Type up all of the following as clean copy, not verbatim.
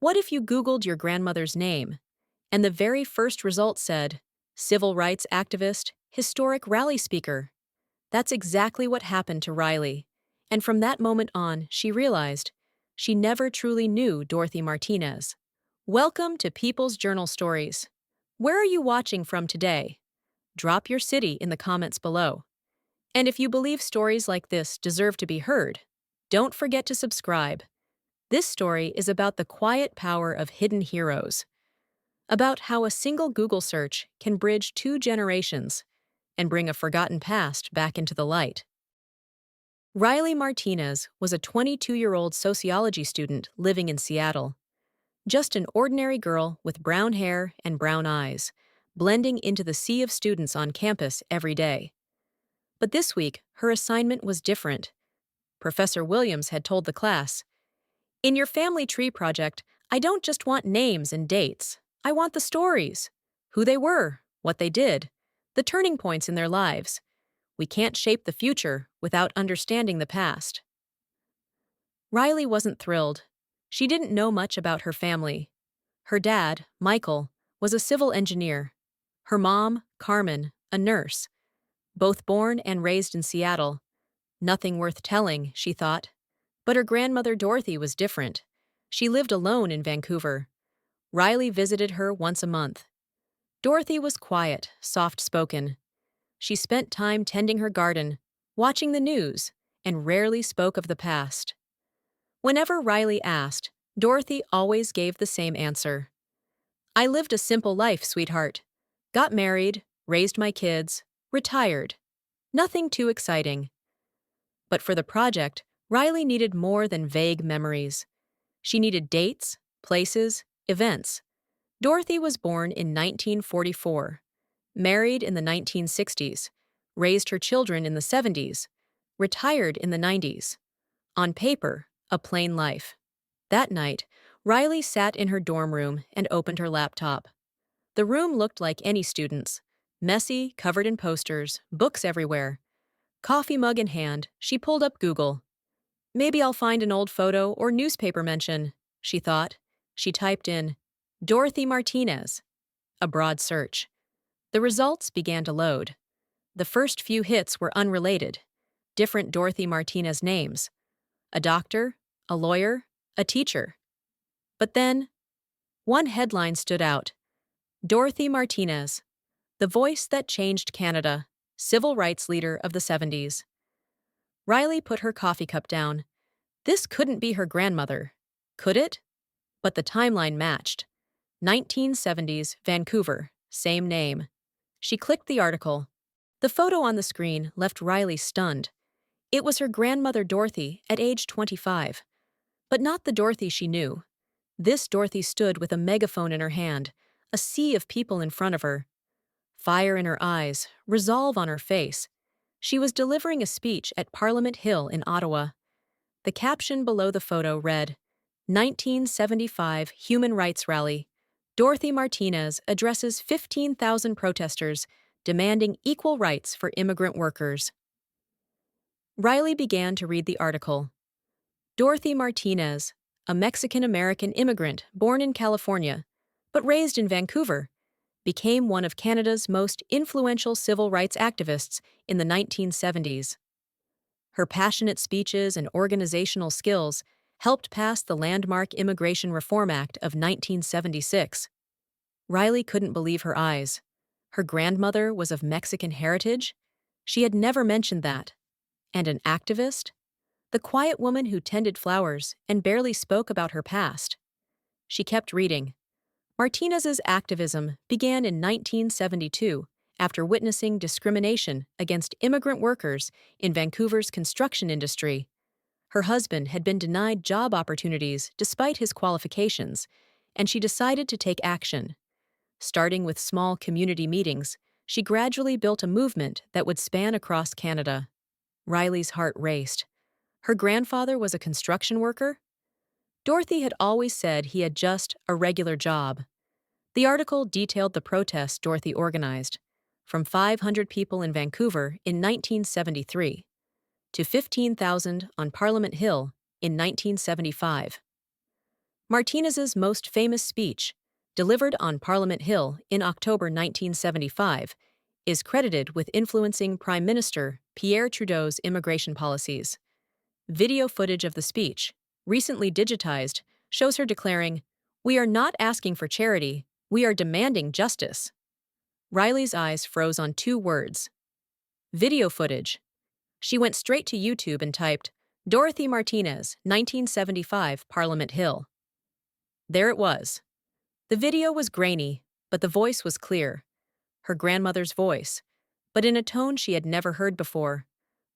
What if you Googled your grandmother's name, and the very first result said, civil rights activist, historic rally speaker? That's exactly what happened to Riley. And from that moment on, she realized she never truly knew Dorothy Martinez. Welcome to People's Journal Stories. Where are you watching from today? Drop your city in the comments below. And if you believe stories like this deserve to be heard, don't forget to subscribe. This story is about the quiet power of hidden heroes, about how a single Google search can bridge two generations and bring a forgotten past back into the light. Riley Martinez was a 22-year-old sociology student living in Seattle. Just an ordinary girl with brown hair and brown eyes, blending into the sea of students on campus every day. But this week, her assignment was different. Professor Williams had told the class, "In your family tree project, I don't just want names and dates. I want the stories. Who they were, what they did, the turning points in their lives. We can't shape the future without understanding the past." Riley wasn't thrilled. She didn't know much about her family. Her dad, Michael, was a civil engineer. Her mom, Carmen, a nurse. Both born and raised in Seattle. Nothing worth telling, she thought. But her grandmother Dorothy was different. She lived alone in Vancouver. Riley visited her once a month. Dorothy was quiet, soft-spoken. She spent time tending her garden, watching the news, and rarely spoke of the past. Whenever Riley asked, Dorothy always gave the same answer. "I lived a simple life, sweetheart. Got married, raised my kids, retired. Nothing too exciting." But for the project, Riley needed more than vague memories. She needed dates, places, events. Dorothy was born in 1944, married in the 1960s, raised her children in the 70s, retired in the 90s. On paper, a plain life. That night, Riley sat in her dorm room and opened her laptop. The room looked like any student's, messy, covered in posters, books everywhere. Coffee mug in hand, she pulled up Google. Maybe I'll find an old photo or newspaper mention, she thought. She typed in, Dorothy Martinez. A broad search. The results began to load. The first few hits were unrelated. Different Dorothy Martinez names. A doctor, a lawyer, a teacher. But then, one headline stood out. Dorothy Martinez, the voice that changed Canada, civil rights leader of the 70s. Riley put her coffee cup down. This couldn't be her grandmother, could it? But the timeline matched. 1970s, Vancouver, same name. She clicked the article. The photo on the screen left Riley stunned. It was her grandmother Dorothy at age 25. But not the Dorothy she knew. This Dorothy stood with a megaphone in her hand, a sea of people in front of her. Fire in her eyes, resolve on her face. She was delivering a speech at Parliament Hill in Ottawa. The caption below the photo read, 1975 Human Rights Rally. Dorothy Martinez addresses 15,000 protesters demanding equal rights for immigrant workers. Riley began to read the article. Dorothy Martinez, a Mexican-American immigrant born in California, but raised in Vancouver, became one of Canada's most influential civil rights activists in the 1970s. Her passionate speeches and organizational skills helped pass the landmark Immigration Reform Act of 1976. Riley couldn't believe her eyes. Her grandmother was of Mexican heritage? She had never mentioned that. And an activist? The quiet woman who tended flowers and barely spoke about her past. She kept reading. Martinez's activism began in 1972 after witnessing discrimination against immigrant workers in Vancouver's construction industry. Her husband had been denied job opportunities despite his qualifications, and she decided to take action. Starting with small community meetings, she gradually built a movement that would span across Canada. Riley's heart raced. Her grandfather was a construction worker? Dorothy had always said he had just a regular job. The article detailed the protests Dorothy organized, from 500 people in Vancouver in 1973 to 15,000 on Parliament Hill in 1975. Martinez's most famous speech, delivered on Parliament Hill in October 1975, is credited with influencing Prime Minister Pierre Trudeau's immigration policies. Video footage of the speech, recently digitized, shows her declaring, "We are not asking for charity, we are demanding justice." Riley's eyes froze on two words: video footage. She went straight to YouTube and typed, "Dorothy Martinez, 1975, Parliament Hill." There it was. The video was grainy, but the voice was clear. Her grandmother's voice, but in a tone she had never heard before.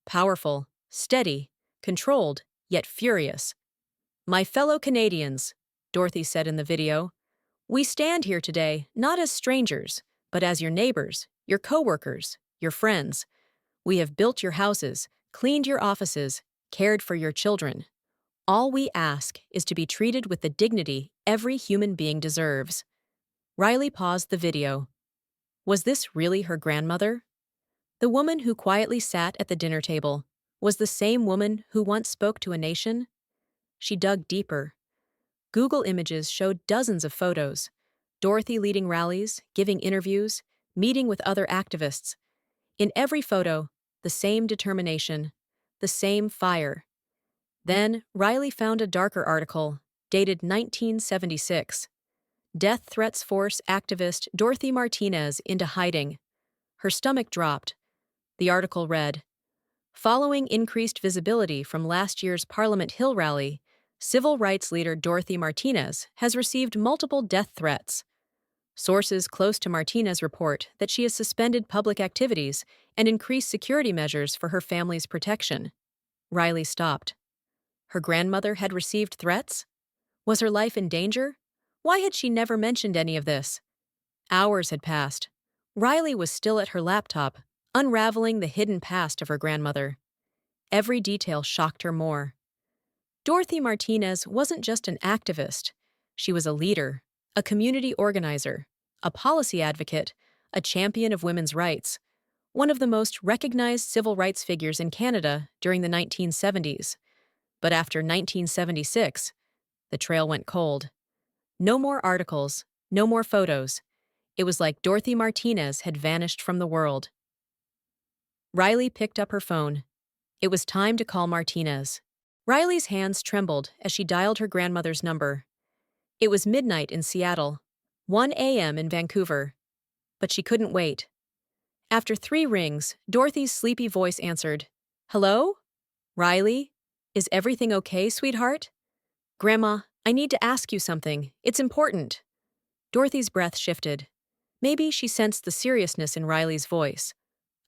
Powerful, steady, controlled, yet furious. "My fellow Canadians," Dorothy said in the video, "we stand here today not as strangers, but as your neighbors, your co-workers, your friends. We have built your houses, cleaned your offices, cared for your children. All we ask is to be treated with the dignity every human being deserves." Riley paused the video. Was this really her grandmother? The woman who quietly sat at the dinner table was the same woman who once spoke to a nation? She dug deeper. Google Images showed dozens of photos. Dorothy leading rallies, giving interviews, meeting with other activists. In every photo, the same determination, the same fire. Then, Riley found a darker article, dated 1976. Death threats force activist Dorothy Martinez into hiding. Her stomach dropped. The article read, "Following increased visibility from last year's Parliament Hill rally, civil rights leader Dorothy Martinez has received multiple death threats. Sources close to Martinez report that she has suspended public activities and increased security measures for her family's protection." Riley stopped. Her grandmother had received threats? Was her life in danger? Why had she never mentioned any of this? Hours had passed. Riley was still at her laptop, unraveling the hidden past of her grandmother. Every detail shocked her more. Dorothy Martinez wasn't just an activist. She was a leader, a community organizer, a policy advocate, a champion of women's rights, one of the most recognized civil rights figures in Canada during the 1970s. But after 1976, the trail went cold. No more articles, no more photos. It was like Dorothy Martinez had vanished from the world. Riley picked up her phone. It was time to call Martinez. Riley's hands trembled as she dialed her grandmother's number. It was midnight in Seattle, 1 a.m. in Vancouver. But she couldn't wait. After 3 rings, Dorothy's sleepy voice answered, "Hello? Riley? Is everything okay, sweetheart?" "Grandma, I need to ask you something. It's important." Dorothy's breath shifted. Maybe she sensed the seriousness in Riley's voice.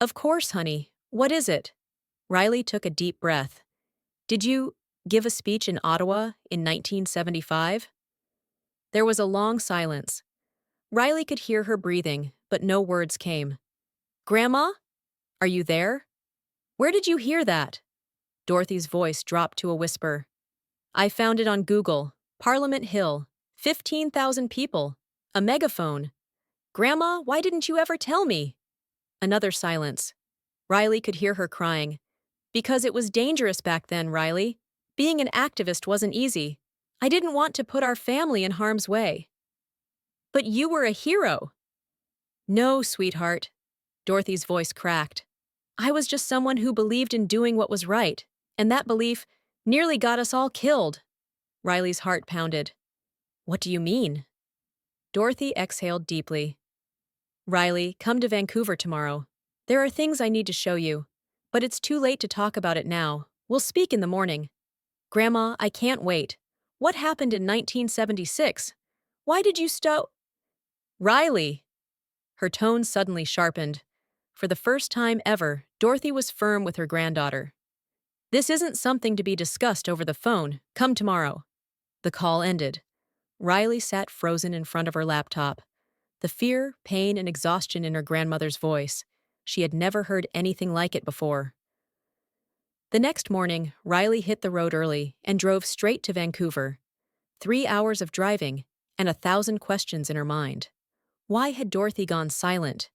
"Of course, honey. What is it?" Riley took a deep breath. "Did you give a speech in Ottawa in 1975? There was a long silence. Riley could hear her breathing, but no words came. "Grandma? Are you there? Where did you hear that?" Dorothy's voice dropped to a whisper. "I found it on Google. Parliament Hill. 15,000 people. A megaphone. Grandma, why didn't you ever tell me?" Another silence. Riley could hear her crying. "Because it was dangerous back then, Riley. Being an activist wasn't easy. I didn't want to put our family in harm's way." "But you were a hero." "No, sweetheart." Dorothy's voice cracked. "I was just someone who believed in doing what was right, and that belief nearly got us all killed." Riley's heart pounded. "What do you mean?" Dorothy exhaled deeply. "Riley, come to Vancouver tomorrow. There are things I need to show you, but it's too late to talk about it now. We'll speak in the morning." "Grandma, I can't wait. What happened in 1976? Why did you Riley!" Her tone suddenly sharpened. For the first time ever, Dorothy was firm with her granddaughter. "This isn't something to be discussed over the phone. Come tomorrow." The call ended. Riley sat frozen in front of her laptop. The fear, pain, and exhaustion in her grandmother's voice. She had never heard anything like it before. The next morning, Riley hit the road early and drove straight to Vancouver. 3 hours of driving and 1,000 questions in her mind. Why had Dorothy gone silent?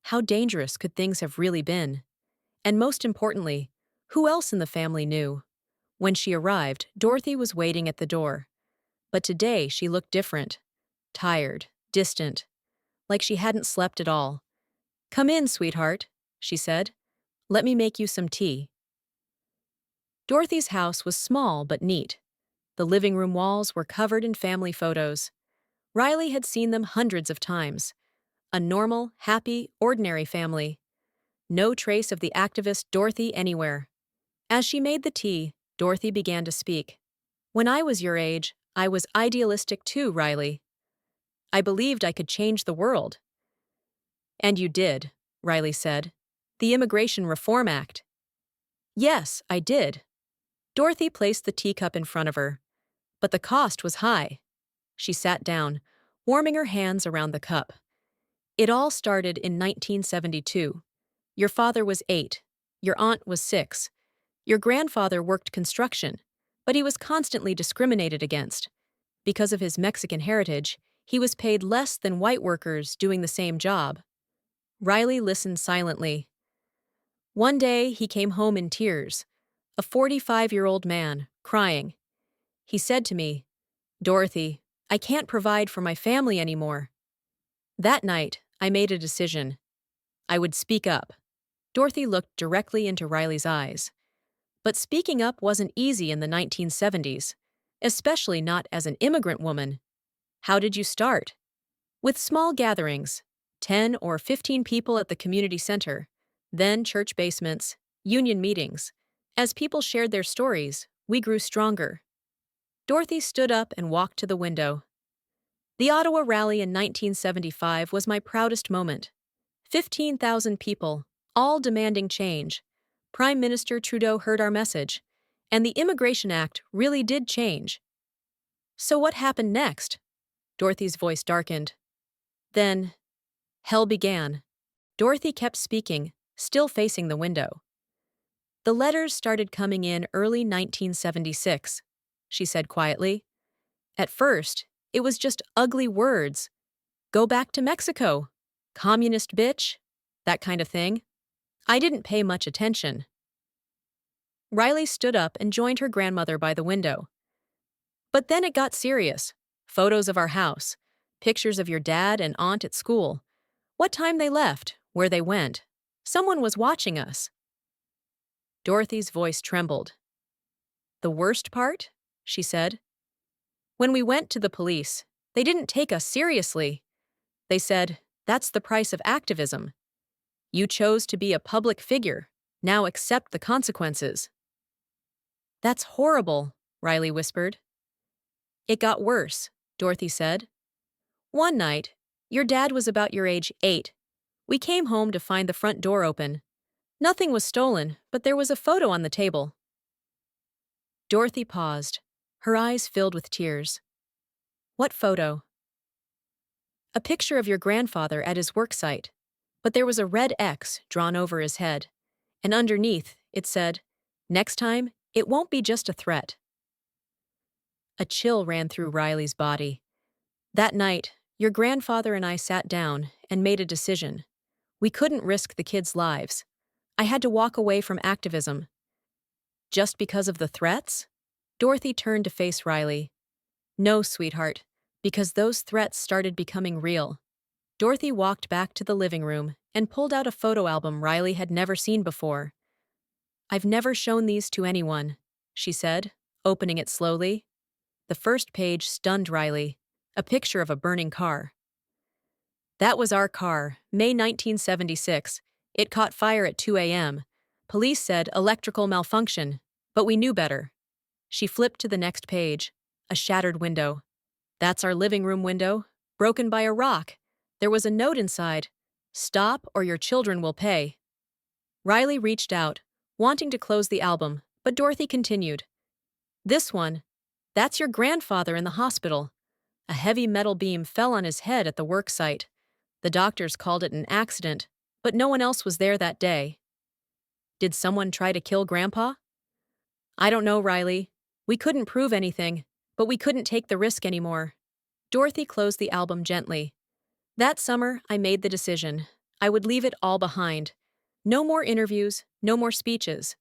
How dangerous could things have really been? And most importantly, who else in the family knew? When she arrived, Dorothy was waiting at the door. But today she looked different. Tired, distant, like she hadn't slept at all. "Come in, sweetheart," she said. "Let me make you some tea." Dorothy's house was small but neat. The living room walls were covered in family photos. Riley had seen them hundreds of times. A normal, happy, ordinary family. No trace of the activist Dorothy anywhere. As she made the tea, Dorothy began to speak. "When I was your age, I was idealistic too, Riley. I believed I could change the world." "And you did," Riley said. "The Immigration Reform Act." "Yes, I did." Dorothy placed the teacup in front of her. But the cost was high. She sat down, warming her hands around the cup. "It all started in 1972. Your father was 8. Your aunt was 6. Your grandfather worked construction, but he was constantly discriminated against. Because of his Mexican heritage, he was paid less than white workers doing the same job." Riley listened silently. "One day, he came home in tears, a 45-year-old man, crying. He said to me, 'Dorothy, I can't provide for my family anymore.' That night, I made a decision. I would speak up." Dorothy looked directly into Riley's eyes. But speaking up wasn't easy in the 1970s, especially not as an immigrant woman. "How did you start?" "With small gatherings, 10 or 15 people at the community center, then church basements, union meetings. As people shared their stories, we grew stronger." Dorothy stood up and walked to the window. "The Ottawa rally in 1975 was my proudest moment. 15,000 people, all demanding change. Prime Minister Trudeau heard our message, and the Immigration Act really did change." "So what happened next?" Dorothy's voice darkened. "Then, hell began." Dorothy kept speaking, still facing the window. "The letters started coming in early 1976, she said quietly. "At first, it was just ugly words. 'Go back to Mexico,' 'communist bitch,' that kind of thing. I didn't pay much attention." Riley stood up and joined her grandmother by the window. "But then it got serious. Photos of our house, pictures of your dad and aunt at school, what time they left, where they went. Someone was watching us." Dorothy's voice trembled. "The worst part?" she said. "When we went to the police, they didn't take us seriously. They said, 'That's the price of activism. You chose to be a public figure. Now accept the consequences.'" "That's horrible," Riley whispered. "It got worse," Dorothy said. "One night, your dad was about your age 8. We came home to find the front door open. Nothing was stolen, but there was a photo on the table." Dorothy paused, her eyes filled with tears. "What photo?" "A picture of your grandfather at his work site, but there was a red X drawn over his head, and underneath it said, 'Next time, it won't be just a threat.'" A chill ran through Riley's body. "That night, your grandfather and I sat down and made a decision. We couldn't risk the kids' lives. I had to walk away from activism." "Just because of the threats?" Dorothy turned to face Riley. "No, sweetheart, because those threats started becoming real." Dorothy walked back to the living room and pulled out a photo album Riley had never seen before. "I've never shown these to anyone," she said, opening it slowly. The first page stunned Riley, a picture of a burning car. "That was our car, May 1976. It caught fire at 2 a.m. Police said electrical malfunction, but we knew better." She flipped to the next page, a shattered window. "That's our living room window, broken by a rock. There was a note inside, 'Stop or your children will pay.'" Riley reached out, wanting to close the album, but Dorothy continued. "This one, that's your grandfather in the hospital. A heavy metal beam fell on his head at the work site. The doctors called it an accident, but no one else was there that day." "Did someone try to kill Grandpa?" "I don't know, Riley. We couldn't prove anything, but we couldn't take the risk anymore." Dorothy closed the album gently. "That summer, I made the decision. I would leave it all behind. No more interviews, no more speeches.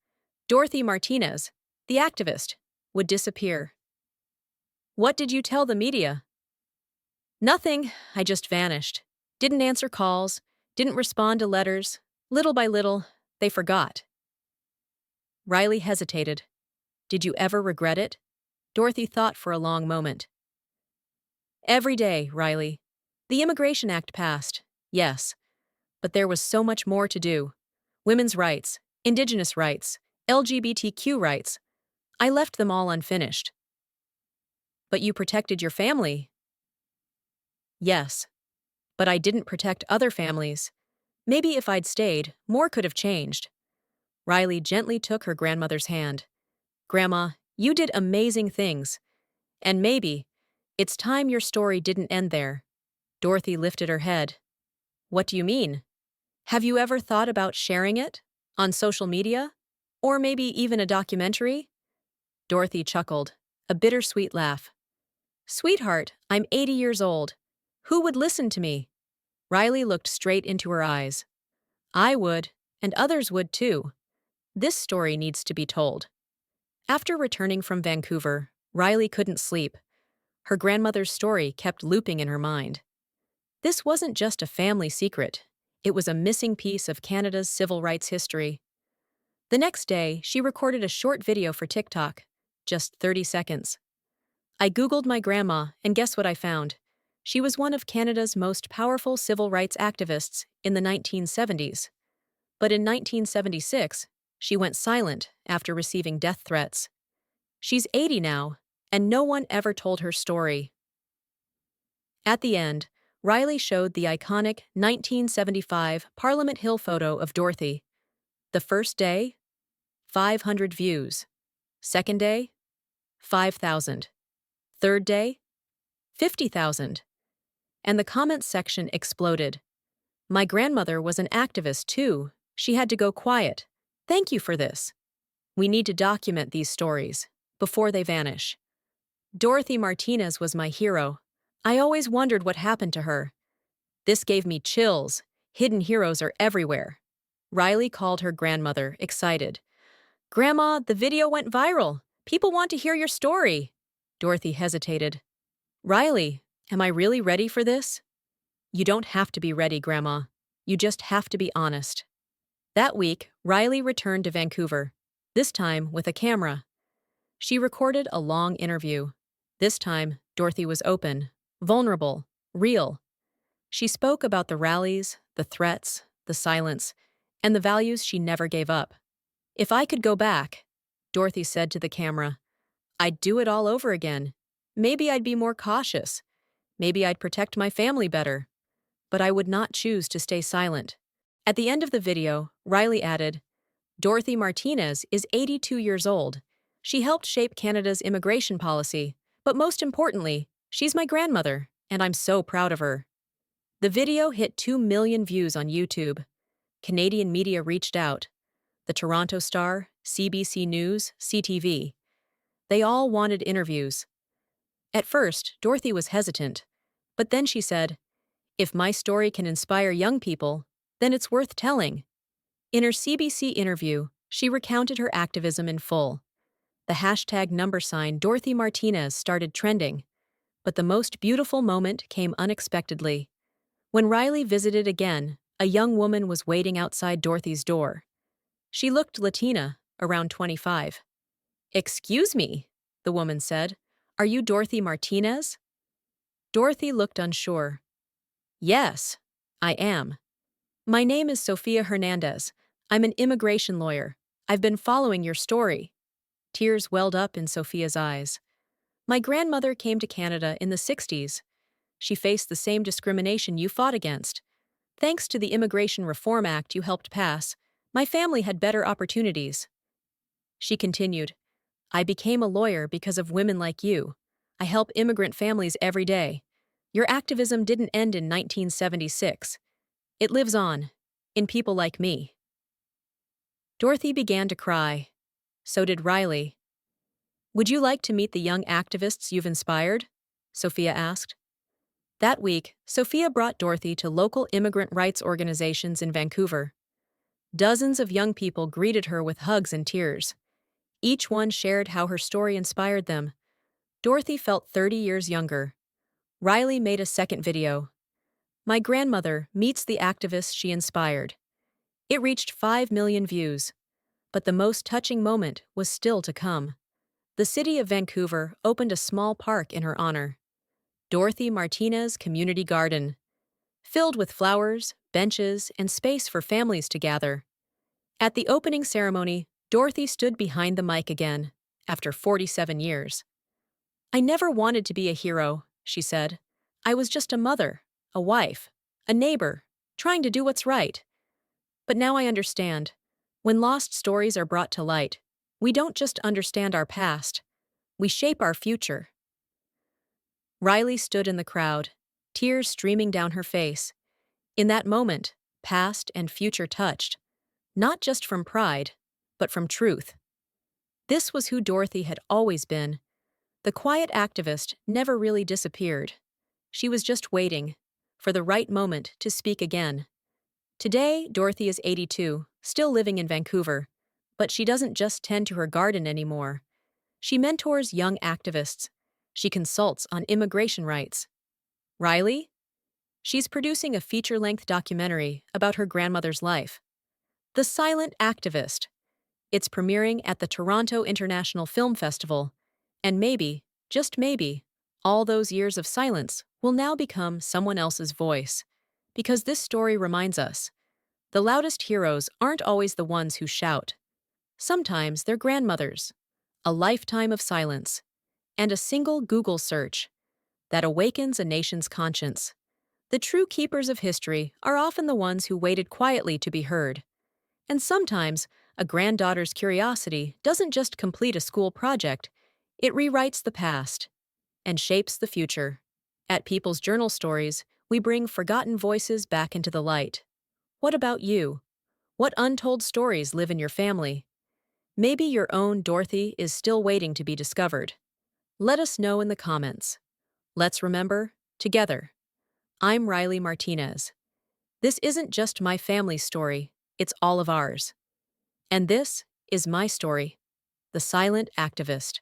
Dorothy Martinez, the activist, would disappear." What did you tell the media? Nothing, I just vanished. Didn't answer calls, didn't respond to letters. Little by little, they forgot. Riley hesitated. Did you ever regret it? Dorothy thought for a long moment. Every day, Riley. The Immigration Act passed, yes, but there was so much more to do. Women's rights, indigenous rights, LGBTQ rights. I left them all unfinished. But you protected your family. Yes, but I didn't protect other families. Maybe if I'd stayed, more could have changed. Riley gently took her grandmother's hand. Grandma, you did amazing things. And maybe, it's time your story didn't end there. Dorothy lifted her head. What do you mean? Have you ever thought about sharing it? On social media? Or maybe even a documentary? Dorothy chuckled, a bittersweet laugh. Sweetheart, I'm 80 years old. Who would listen to me? Riley looked straight into her eyes. I would, and others would too. This story needs to be told. After returning from Vancouver, Riley couldn't sleep. Her grandmother's story kept looping in her mind. This wasn't just a family secret. It was a missing piece of Canada's civil rights history. The next day, she recorded a short video for TikTok, just 30 seconds. I Googled my grandma, and guess what I found? She was one of Canada's most powerful civil rights activists in the 1970s. But in 1976, she went silent after receiving death threats. She's 80 now, and no one ever told her story. At the end, Riley showed the iconic 1975 Parliament Hill photo of Dorothy. The first day, 500 views. Second day, 5,000. Third day, 50,000. And the comments section exploded. My grandmother was an activist too. She had to go quiet. Thank you for this. We need to document these stories before they vanish. Dorothy Martinez was my hero. I always wondered what happened to her. This gave me chills. Hidden heroes are everywhere. Riley called her grandmother, excited. Grandma, the video went viral. People want to hear your story. Dorothy hesitated. Riley, am I really ready for this? You don't have to be ready, Grandma. You just have to be honest. That week, Riley returned to Vancouver, this time with a camera. She recorded a long interview. This time, Dorothy was open, vulnerable, real. She spoke about the rallies, the threats, the silence, and the values she never gave up. If I could go back, Dorothy said to the camera, I'd do it all over again. Maybe I'd be more cautious. Maybe I'd protect my family better. But I would not choose to stay silent. At the end of the video, Riley added, Dorothy Martinez is 82 years old. She helped shape Canada's immigration policy, but most importantly, she's my grandmother, and I'm so proud of her. The video hit 2 million views on YouTube. Canadian media reached out. The Toronto Star, CBC News, CTV. They all wanted interviews. At first, Dorothy was hesitant, but then she said, if my story can inspire young people, then it's worth telling. In her CBC interview, she recounted her activism in full. The hashtag #sign Dorothy Martinez started trending, but the most beautiful moment came unexpectedly. When Riley visited again, a young woman was waiting outside Dorothy's door. She looked Latina, around 25. Excuse me, the woman said. Are you Dorothy Martinez? Dorothy looked unsure. Yes, I am. My name is Sofia Hernandez. I'm an immigration lawyer. I've been following your story. Tears welled up in Sofia's eyes. My grandmother came to Canada in the 60s. She faced the same discrimination you fought against. Thanks to the Immigration Reform Act you helped pass, my family had better opportunities. She continued, I became a lawyer because of women like you. I help immigrant families every day. Your activism didn't end in 1976. It lives on, in people like me. Dorothy began to cry. So did Riley. Would you like to meet the young activists you've inspired? Sophia asked. That week, Sophia brought Dorothy to local immigrant rights organizations in Vancouver. Dozens of young people greeted her with hugs and tears. Each one shared how her story inspired them. Dorothy felt 30 years younger. Riley made a second video. My grandmother meets the activist she inspired. It reached 5 million views. But the most touching moment was still to come. The city of Vancouver opened a small park in her honor, Dorothy Martinez Community Garden, filled with flowers, benches, and space for families to gather. At the opening ceremony, Dorothy stood behind the mic again, after 47 years. I never wanted to be a hero, she said. I was just a mother, a wife, a neighbor, trying to do what's right. But now I understand. When lost stories are brought to light, we don't just understand our past, we shape our future. Riley stood in the crowd, tears streaming down her face. In that moment, past and future touched, not just from pride, but from truth. This was who Dorothy had always been. The quiet activist never really disappeared. She was just waiting for the right moment to speak again. Today, Dorothy is 82, still living in Vancouver, but she doesn't just tend to her garden anymore. She mentors young activists. She consults on immigration rights. Riley? She's producing a feature-length documentary about her grandmother's life. The Silent Activist. It's premiering at the Toronto International Film Festival. And maybe, just maybe, all those years of silence will now become someone else's voice. Because this story reminds us, the loudest heroes aren't always the ones who shout. Sometimes they're grandmothers, a lifetime of silence, and a single Google search that awakens a nation's conscience. The true keepers of history are often the ones who waited quietly to be heard. And sometimes, a granddaughter's curiosity doesn't just complete a school project, it rewrites the past and shapes the future. At People's Journal Stories, we bring forgotten voices back into the light. What about you? What untold stories live in your family? Maybe your own Dorothy is still waiting to be discovered. Let us know in the comments. Let's remember, together. I'm Riley Martinez. This isn't just my family's story, it's all of ours. And this is my story, The Silent Activist.